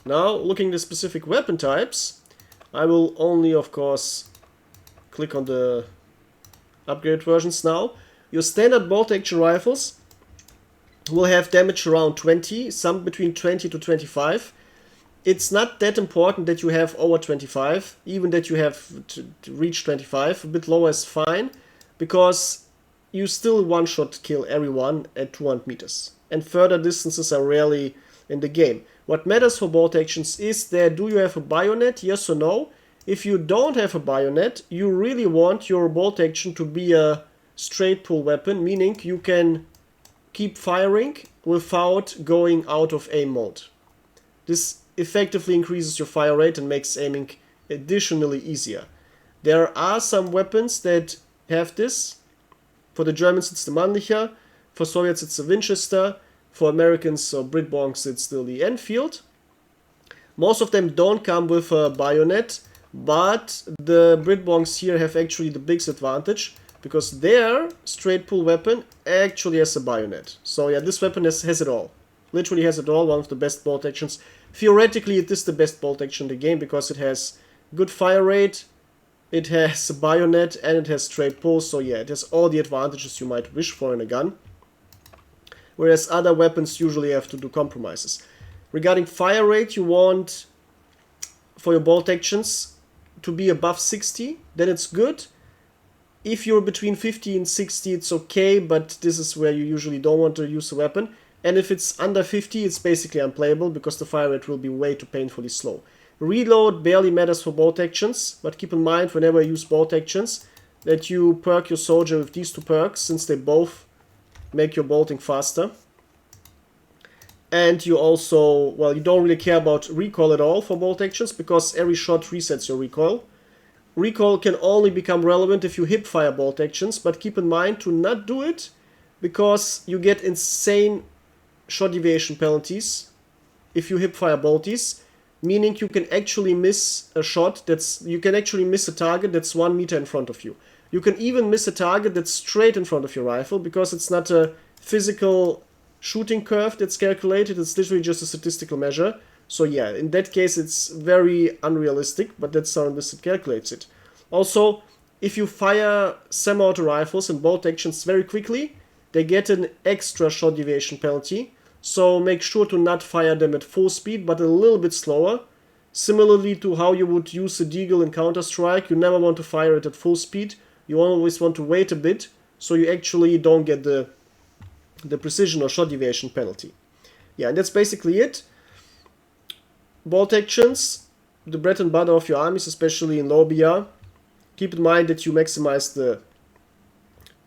Now, looking at the specific weapon types, I will only, of course, click on the upgraded versions now. Your standard bolt-action rifles will have damage around 20, some between 20 to 25. It's not that important that you have over 25, even that you have to reach 25. A bit lower is fine, because you still one-shot kill everyone at 200 meters. And further distances are rarely in the game. What matters for bolt actions is that do you have a bayonet, yes or no? If you don't have a bayonet, you really want your bolt action to be a straight pull weapon, meaning you can keep firing without going out of aim mode. This effectively increases your fire rate and makes aiming additionally easier. There are some weapons that have this. For the Germans it's the Mannlicher, for Soviets it's the Winchester, for Americans or Britbonks it's still the Enfield. Most of them don't come with a bayonet, but the Britbonks here have actually the biggest advantage, because their straight pull weapon actually has a bayonet. So yeah, this weapon has it all. Literally has it all, one of the best bolt actions. Theoretically it is the best bolt action in the game, because it has good fire rate, it has a bayonet, and it has straight pull. So yeah, it has all the advantages you might wish for in a gun. Whereas other weapons usually have to do compromises. Regarding fire rate, you want for your bolt actions to be above 60, then it's good. If you're between 50 and 60, it's okay, but this is where you usually don't want to use a weapon. And if it's under 50, it's basically unplayable, because the fire rate will be way too painfully slow. Reload barely matters for bolt actions, but keep in mind whenever you use bolt actions that you perk your soldier with these two perks, since they both make your bolting faster. And you also, well, you don't really care about recoil at all for bolt actions, because every shot resets your recoil. Recoil can only become relevant if you hip fire bolt actions, but keep in mind to not do it, because you get insane shot deviation penalties if you hip fire bolties, meaning you can actually miss a shot you can actually miss a target that's 1 meter in front of you. You can even miss a target that's straight in front of your rifle, because it's not a physical shooting curve that's calculated, it's literally just a statistical measure. So yeah, in that case it's very unrealistic, but that's how Enlisted calculates it. Also, if you fire semi-auto rifles and bolt actions very quickly, they get an extra shot deviation penalty, so make sure to not fire them at full speed, but a little bit slower. Similarly to how you would use a deagle in Counter-Strike, you never want to fire it at full speed. You always want to wait a bit, so you actually don't get the precision or shot deviation penalty. Yeah, and that's basically it. Bolt actions, the bread and butter of your armies, especially in low BR. Keep in mind that you maximize the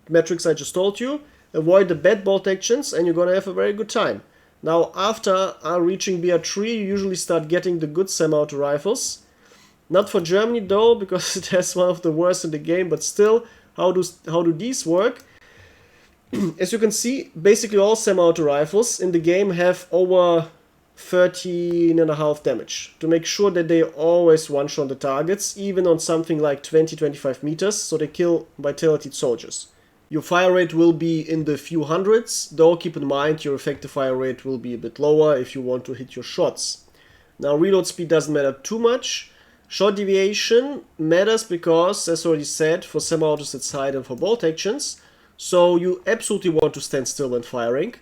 metrics I just told you. Avoid the bad bolt actions, and you're gonna have a very good time. Now, after reaching BR3, you usually start getting the good semi-auto rifles. Not for Germany though, because it has one of the worst in the game, but still, how do these work? As you can see, basically all semi-auto rifles in the game have over 13.5 damage, to make sure that they always one-shot the targets, even on something like 20-25 meters, so they kill vitality soldiers. Your fire rate will be in the few hundreds, though keep in mind your effective fire rate will be a bit lower if you want to hit your shots. Now, reload speed doesn't matter too much. Shot deviation matters because, as already said, for semi-autos it's high and for bolt actions, so you absolutely want to stand still when firing,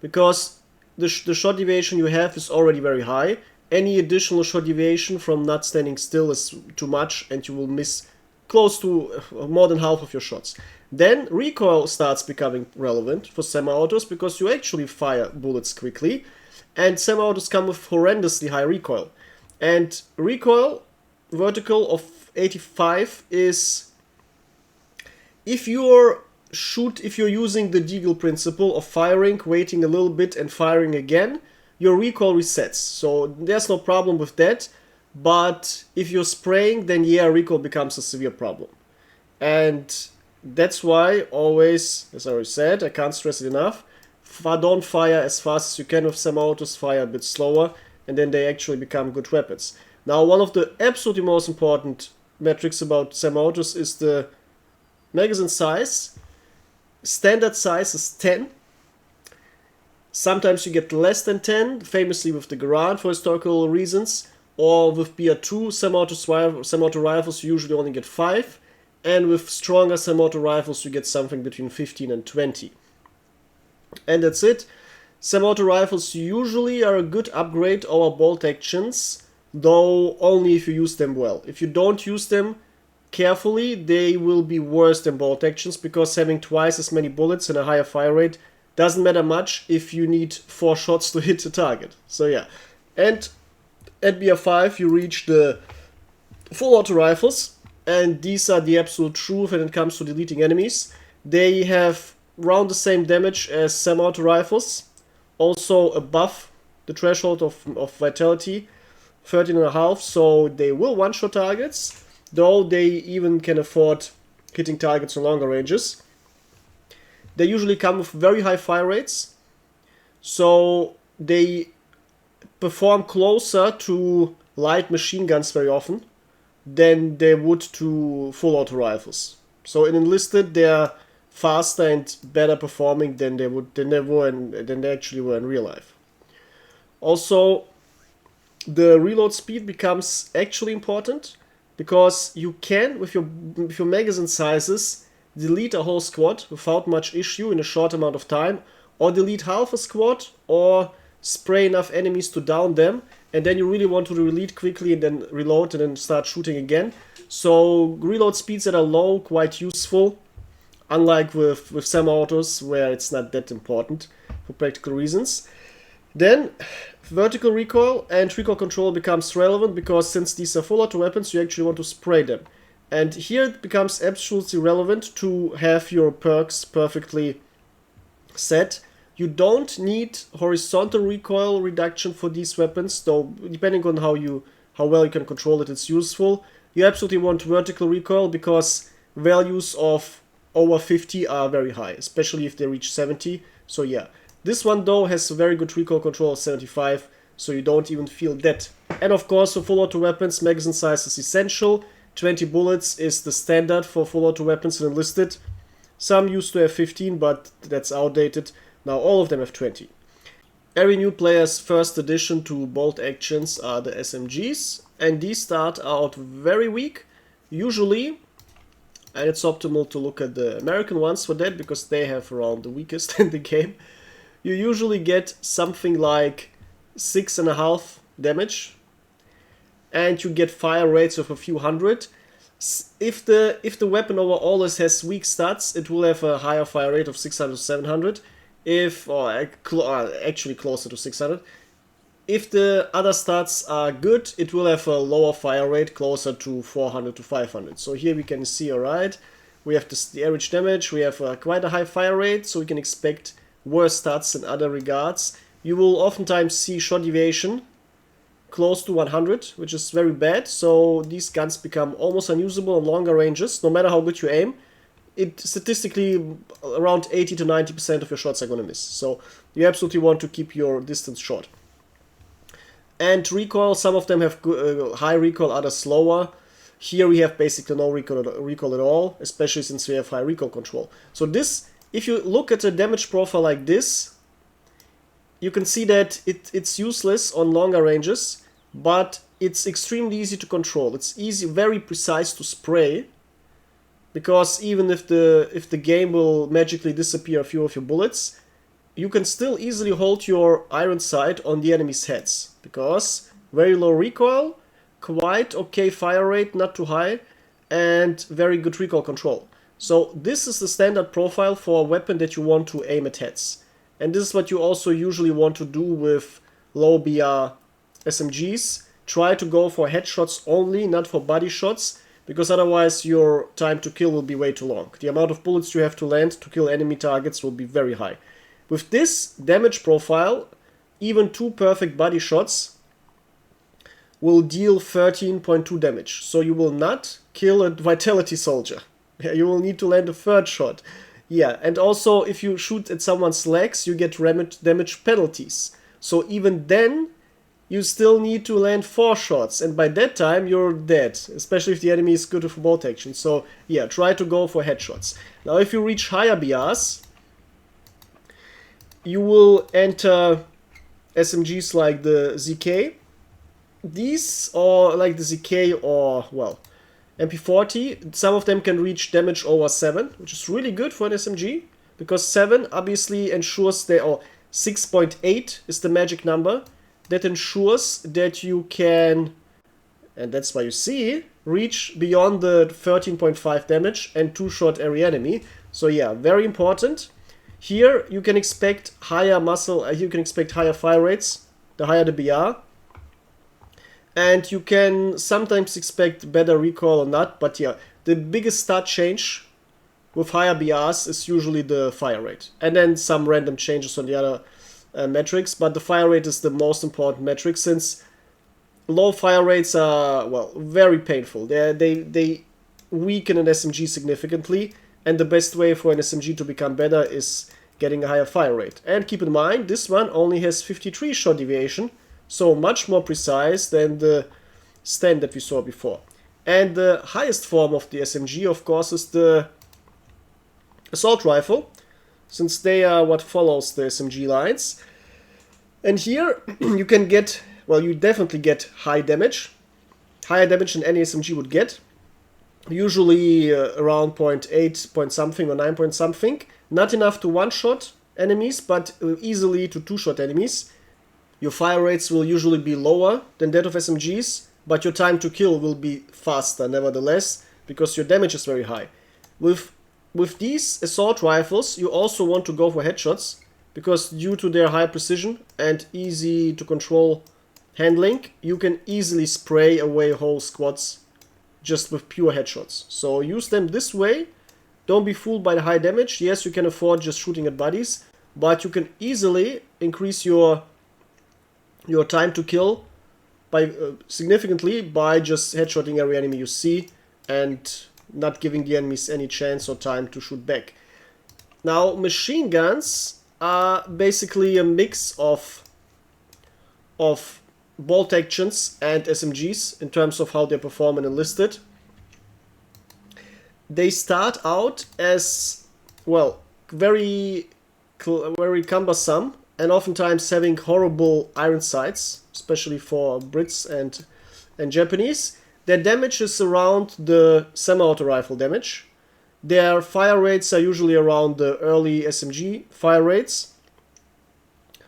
because the shot deviation you have is already very high. Any additional shot deviation from not standing still is too much, and you will miss close to more than half of your shots. Then recoil starts becoming relevant for semi-autos, because you actually fire bullets quickly, and semi-autos come with horrendously high recoil. And recoil vertical of 85 is, if you're using the deagle principle of firing, waiting a little bit and firing again, your recoil resets. So there's no problem with that. But if you're spraying, then yeah, recoil becomes a severe problem. And that's why always, as I already said, I can't stress it enough, don't fire as fast as you can with semi-autos, fire a bit slower, and then they actually become good weapons. Now, one of the absolutely most important metrics about semi-autos is the magazine size. Standard size is 10. Sometimes you get less than 10, famously with the Garand for historical reasons, or with BR2 semi-auto rifles you usually only get 5, and with stronger semi-auto rifles you get something between 15 and 20. And that's it. Semi-auto rifles usually are a good upgrade over bolt actions, though only if you use them well. If you don't use them carefully, they will be worse than bolt actions, because having twice as many bullets and a higher fire rate doesn't matter much if you need 4 shots to hit a target. So yeah. And at BR5 you reach the full auto rifles, and these are the absolute truth when it comes to deleting enemies. They have around the same damage as semi-auto rifles, also above the threshold of vitality, 13.5, so they will one-shot targets, though they even can afford hitting targets on longer ranges. They usually come with very high fire rates, so they perform closer to light machine guns very often than they would to full auto rifles. So in Enlisted they're faster and better performing than they actually were in real life. Also, the reload speed becomes actually important, because you can, with your magazine sizes, delete a whole squad without much issue in a short amount of time, or delete half a squad, or spray enough enemies to down them, and then you really want to reload quickly and then reload and then start shooting again. So reload speeds that are low, quite useful, unlike with semi-autos where it's not that important for practical reasons. Then vertical recoil and recoil control becomes relevant, because since these are full auto weapons you actually want to spray them. And here it becomes absolutely relevant to have your perks perfectly set. You don't need horizontal recoil reduction for these weapons, though depending on how well you can control it, it's useful. You absolutely want vertical recoil, because values of over 50 are very high, especially if they reach 70. So yeah, this one though has a very good recoil control of 75, so you don't even feel that. And of course, for full auto weapons, magazine size is essential. 20 bullets is the standard for full auto weapons in Enlisted. Some used to have 15, but that's outdated. Now all of them have 20. Every new player's first addition to bolt actions are the SMGs, and these start out very weak, usually, and it's optimal to look at the American ones for that, because they have around the weakest in the game. You usually get something like 6.5 damage, and you get fire rates of a few hundred. If the weapon overall has weak stats, it will have a higher fire rate of 600 to 700, actually closer to 600. If the other stats are good, it will have a lower fire rate, closer to 400 to 500. So here we can see, alright, we have the average damage, we have quite a high fire rate, so we can expect worse stats in other regards. You will oftentimes see shot deviation close to 100, which is very bad, so these guns become almost unusable on longer ranges, no matter how good you aim. It statistically, around 80 to 90% of your shots are going to miss, so you absolutely want to keep your distance short. And recoil, some of them have high recoil, others slower. Here we have basically no recoil at all, especially since we have high recoil control. So this, if you look at a damage profile like this, you can see that it's useless on longer ranges, but it's extremely easy to control. It's easy, very precise to spray, because even if the game will magically disappear a few of your bullets, you can still easily hold your iron sight on the enemy's heads, because very low recoil, quite okay fire rate, not too high, and very good recoil control. So this is the standard profile for a weapon that you want to aim at heads. And this is what you also usually want to do with low BR SMGs. Try to go for headshots only, not for body shots, because otherwise your time to kill will be way too long. The amount of bullets you have to land to kill enemy targets will be very high. With this damage profile, even 2 perfect body shots will deal 13.2 damage. So you will not kill a vitality soldier. You will need to land a 3rd shot. Yeah, and also if you shoot at someone's legs, you get damage penalties. So even then, you still need to land 4 shots, and by that time you're dead, especially if the enemy is good with bolt action. So yeah, try to go for headshots. Now if you reach higher BRs, you will enter SMGs like the ZK. These, or like the ZK, or, well, MP40, some of them can reach damage over 7, which is really good for an SMG, because 7 obviously ensures that, or 6.8 is the magic number, that ensures that you can, and that's why you see, reach beyond the 13.5 damage and 2-shot area enemy. So yeah, very important. Here you can expect higher muscle, you can expect higher fire rates, the higher the BR. And you can sometimes expect better recoil or not, but yeah, the biggest stat change with higher BRs is usually the fire rate. And then some random changes on the other metrics, but the fire rate is the most important metric, since low fire rates are, well, very painful. They weaken an SMG significantly, and the best way for an SMG to become better is getting a higher fire rate. And keep in mind, this one only has 53 shot deviation, so much more precise than the stand that we saw before. And the highest form of the SMG, of course, is the assault rifle, since they are what follows the SMG lines. And here you can get, well, you definitely get high damage. Higher damage than any SMG would get. Usually around 0.8 point something or 9 point something. Not enough to one-shot enemies, but easily to two-shot enemies. Your fire rates will usually be lower than that of SMGs, but your time to kill will be faster nevertheless, because your damage is very high. With these assault rifles, you also want to go for headshots, because due to their high precision and easy to control handling, you can easily spray away whole squads just with pure headshots. So use them this way. Don't be fooled by the high damage. Yes, you can afford just shooting at buddies, but you can easily increase your time to kill by significantly by just headshotting every enemy you see and not giving the enemies any chance or time to shoot back. Now, machine guns are basically a mix of bolt actions and SMGs in terms of how they perform in Enlisted. They start out as, well, very cumbersome, and oftentimes having horrible iron sights, especially for Brits and Japanese. Their damage is around the semi-auto rifle damage. Their fire rates are usually around the early SMG fire rates.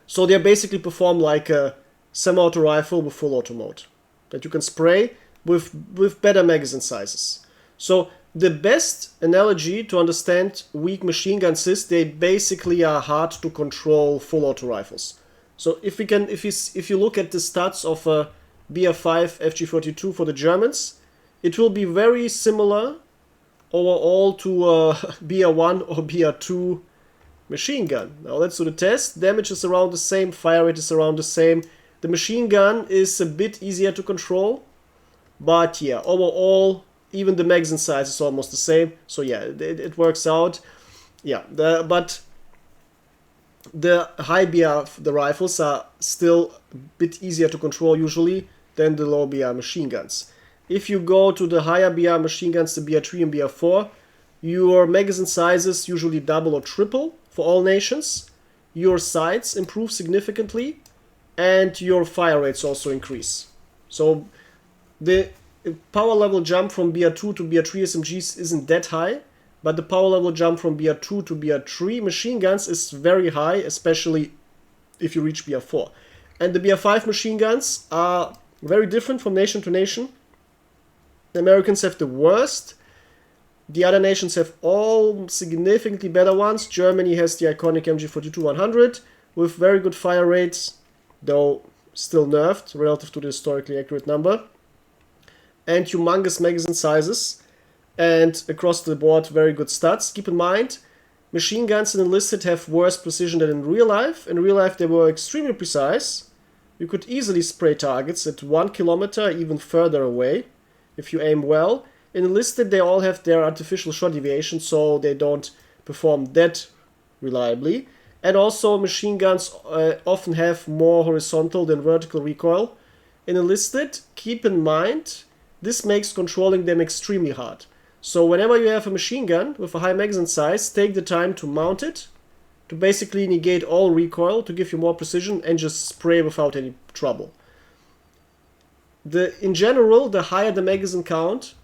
So they basically perform like a semi-auto rifle with full auto mode that you can spray with better magazine sizes. So the best analogy to understand weak machine guns is they basically are hard to control full auto rifles. So if you look at the stats of a BR5 FG42 for the Germans, it will be very similar overall to a BR1 or BR2 machine gun. Now let's do the test. Damage is around the same, fire rate is around the same. The machine gun is a bit easier to control, but yeah, overall even the magazine size is almost the same. So yeah, it works out. Yeah, but the high BR, the rifles are still a bit easier to control usually than the low BR machine guns. If you go to the higher BR machine guns, the BR3 and BR4, your magazine sizes usually double or triple for all nations. Your sights improve significantly, and your fire rates also increase. So the power level jump from BR2 to BR3 SMGs isn't that high, but the power level jump from BR2 to BR3 machine guns is very high, especially if you reach BR4. And the BR5 machine guns are very different from nation to nation. The Americans have the worst. The other nations have all significantly better ones. Germany has the iconic MG42-100 with very good fire rates, though still nerfed relative to the historically accurate number, and humongous magazine sizes, and across the board very good stats. Keep in mind, machine guns in Enlisted have worse precision than in real life. In real life they were extremely precise. You could easily spray targets at 1 kilometer, even further away, if you aim well. In Enlisted they all have their artificial shot deviation, so they don't perform that reliably. And also machine guns often have more horizontal than vertical recoil. In Enlisted, keep in mind, this makes controlling them extremely hard. So whenever you have a machine gun with a high magazine size, take the time to mount it to basically negate all recoil, to give you more precision and just spray without any trouble. In general, the higher the magazine count,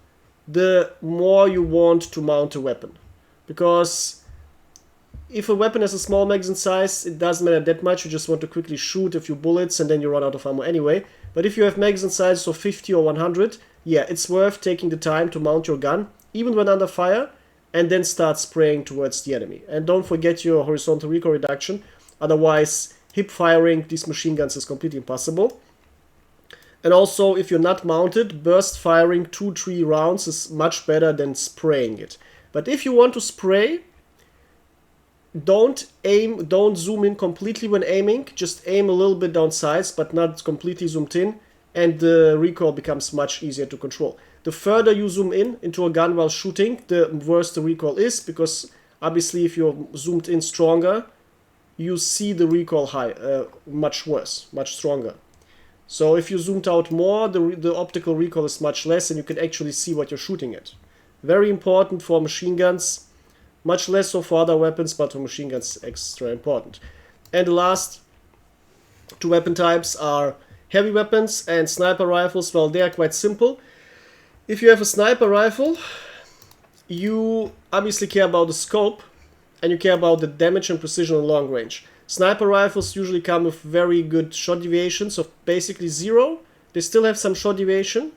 the more you want to mount a weapon. Because if a weapon has a small magazine size, it doesn't matter that much. You just want to quickly shoot a few bullets and then you run out of ammo anyway. But if you have magazine sizes of 50 or 100, yeah, it's worth taking the time to mount your gun, even when under fire, and then start spraying towards the enemy. And don't forget your horizontal recoil reduction, otherwise hip firing these machine guns is completely impossible. And also, if you're not mounted, burst firing 2-3 rounds is much better than spraying it. But if you want to spray, don't zoom in completely when aiming, just aim a little bit down sights, but not completely zoomed in, and the recoil becomes much easier to control. The further you zoom in into a gun while shooting, the worse the recoil is, because obviously if you're zoomed in stronger, you see the recoil much worse, much stronger. So if you zoomed out more, the optical recoil is much less and you can actually see what you're shooting at. Very important for machine guns, much less so for other weapons, but for machine guns extra important. And the last two weapon types are heavy weapons and sniper rifles. Well, they are quite simple. If you have a sniper rifle, you obviously care about the scope and you care about the damage and precision on long range. Sniper rifles usually come with very good shot deviations of basically 0. They still have some shot deviation,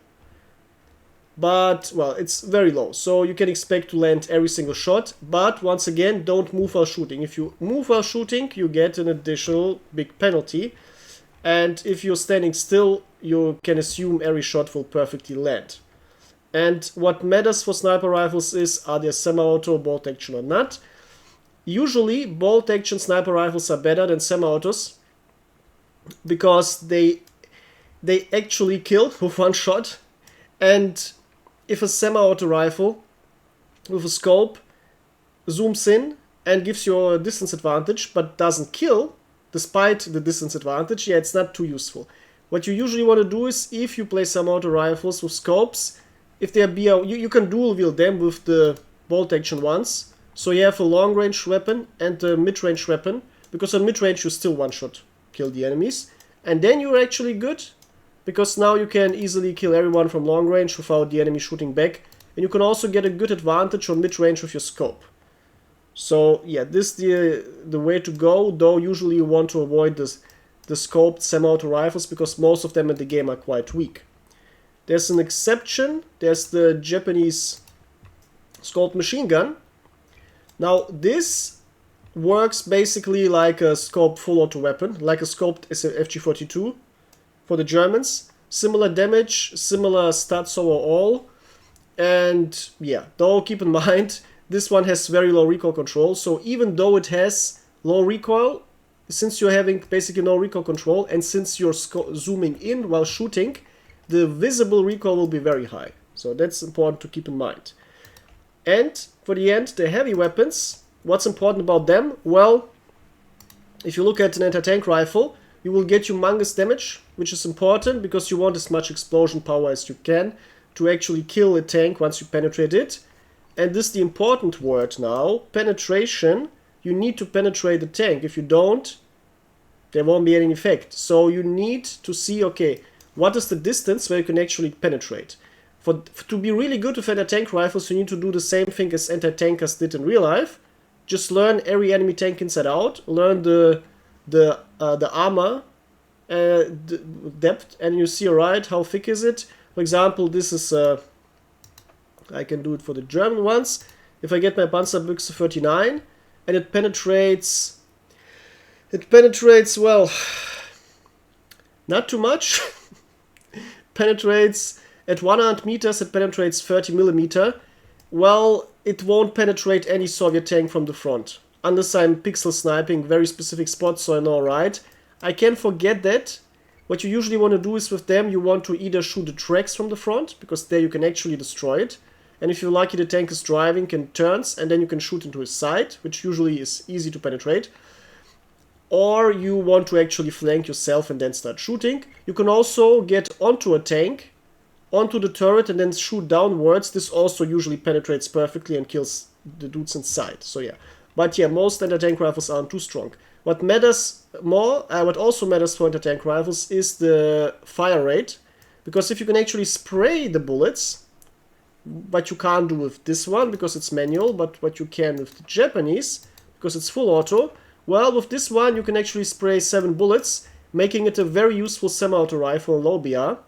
but, well, it's very low. So you can expect to land every single shot, but once again, don't move while shooting. If you move while shooting, you get an additional big penalty. And if you're standing still, you can assume every shot will perfectly land. And what matters for sniper rifles is, are they semi-auto, bolt action or not? Usually, bolt action sniper rifles are better than semi-autos because they actually kill with one shot. And if a semi-auto rifle with a scope zooms in and gives you a distance advantage but doesn't kill, despite the distance advantage, yeah, it's not too useful. What you usually want to do is, if you play semi-auto rifles with scopes, if they are you can dual wield them with the bolt action ones. So you have a long range weapon and a mid range weapon, because on mid range you still one shot kill the enemies, and then you're actually good, because now you can easily kill everyone from long range without the enemy shooting back, and you can also get a good advantage on mid range with your scope. So yeah, this is the way to go, though usually you want to avoid the scoped semi-auto rifles because most of them in the game are quite weak. There's an exception, there's the Japanese scoped machine gun. Now this works basically like a scoped full auto weapon, like a scoped FG42 for the Germans. Similar damage, similar stats overall, and yeah, though keep in mind this one has very low recoil control, so even though it has low recoil, since you're having basically no recoil control and since you're zooming in while shooting, the visible recoil will be very high. So that's important to keep in mind. And for the end, the heavy weapons, what's important about them? Well, if you look at an anti-tank rifle, you will get humongous damage, which is important because you want as much explosion power as you can to actually kill a tank once you penetrate it. And this is the important word now, penetration. You need to penetrate the tank. If you don't, there won't be any effect. So you need to see, okay, what is the distance where you can actually penetrate? To be really good with anti-tank rifles, you need to do the same thing as anti-tankers did in real life. Just learn every enemy tank inside out, learn the armor the depth, and you see, alright, how thick is it? For example, this is I can do it for the German ones. If I get my Panzerbüchse 39 and it penetrates, well, not too much. Penetrates at 100 meters, it penetrates 30 millimeter. Well, it won't penetrate any Soviet tank from the front, unless I'm pixel sniping very specific spots, so I know, right? I can forget that. What you usually want to do is with them, you want to either shoot the tracks from the front, because there you can actually destroy it. And if you're lucky, the tank is driving and turns, and then you can shoot into his side, which usually is easy to penetrate. Or you want to actually flank yourself and then start shooting. You can also get onto a tank, onto the turret, and then shoot downwards. This also usually penetrates perfectly and kills the dudes inside. So yeah, But yeah, most anti-tank rifles aren't too strong. What matters more, what also matters for anti-tank rifles is the fire rate. Because if you can actually spray the bullets, but you can't do with this one because it's manual, but what you can with the Japanese, because it's full auto, well, with this one you can actually spray 7 bullets, making it a very useful semi-auto rifle in low BR.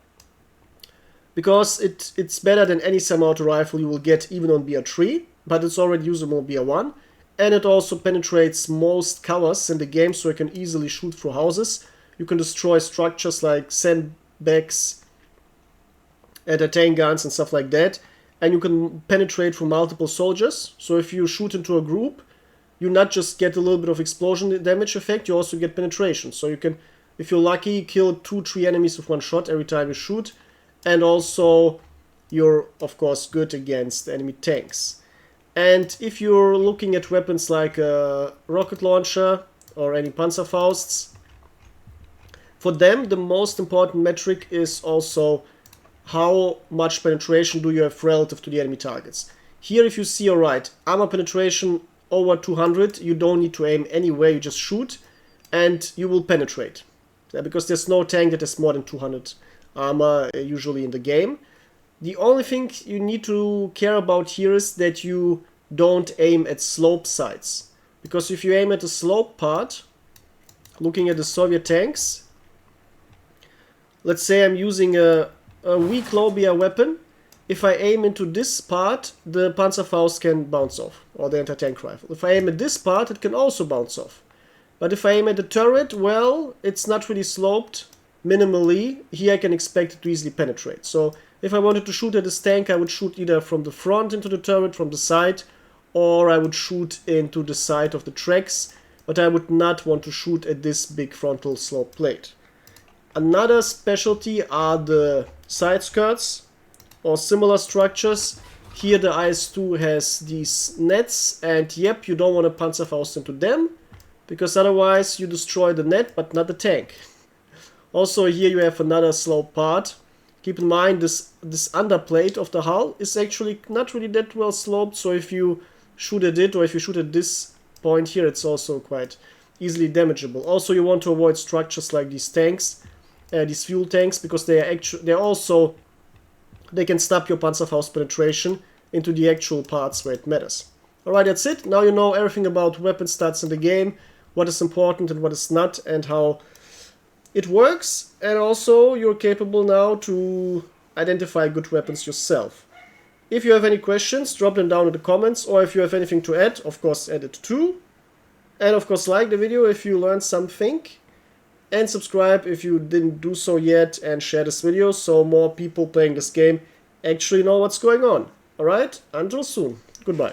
Because it's better than any semi-auto rifle you will get even on BR3, but it's already usable on BR1. And it also penetrates most covers in the game, so you can easily shoot through houses. You can destroy structures like sandbags, anti-tank guns and stuff like that. And you can penetrate through multiple soldiers. So if you shoot into a group, you not just get a little bit of explosion damage effect, you also get penetration. So you can, if you're lucky, kill 2-3 enemies with one shot every time you shoot. And also, you're, of course, good against enemy tanks. And if you're looking at weapons like a rocket launcher or any Panzerfausts, for them the most important metric is also how much penetration do you have relative to the enemy targets. Here, if you see, alright, armor penetration over 200, you don't need to aim anywhere, you just shoot and you will penetrate. Because there's no tank that has more than 200 armor usually in the game. The only thing you need to care about here is that you don't aim at slope sides. Because if you aim at the slope part, looking at the Soviet tanks, let's say I'm using a weak low BR weapon, if I aim into this part, the Panzerfaust can bounce off, or the anti-tank rifle. If I aim at this part, it can also bounce off. But if I aim at the turret, well, it's not really sloped minimally. Here I can expect it to easily penetrate. So if I wanted to shoot at this tank, I would shoot either from the front into the turret, from the side, or I would shoot into the side of the tracks, but I would not want to shoot at this big frontal slope plate. Another specialty are the side skirts or similar structures. Here the IS-2 has these nets, and yep, you don't want to Panzerfaust into them, because otherwise you destroy the net but not the tank. Also here you have another slope part. Keep in mind this underplate of the hull is actually not really that well sloped, so if you shoot at it or if you shoot at this point here, it's also quite easily damageable. Also you want to avoid structures like these tanks, these fuel tanks, because they can stop your Panzerfaust penetration into the actual parts where it matters. Alright, that's it. Now you know everything about weapon stats in the game, what is important and what is not, and how it works, and also you're capable now to identify good weapons yourself. If you have any questions, drop them down in the comments, or if you have anything to add, of course add it too. And of course like the video if you learned something, and subscribe if you didn't do so yet, and share this video so more people playing this game actually know what's going on. Alright, until soon. Goodbye.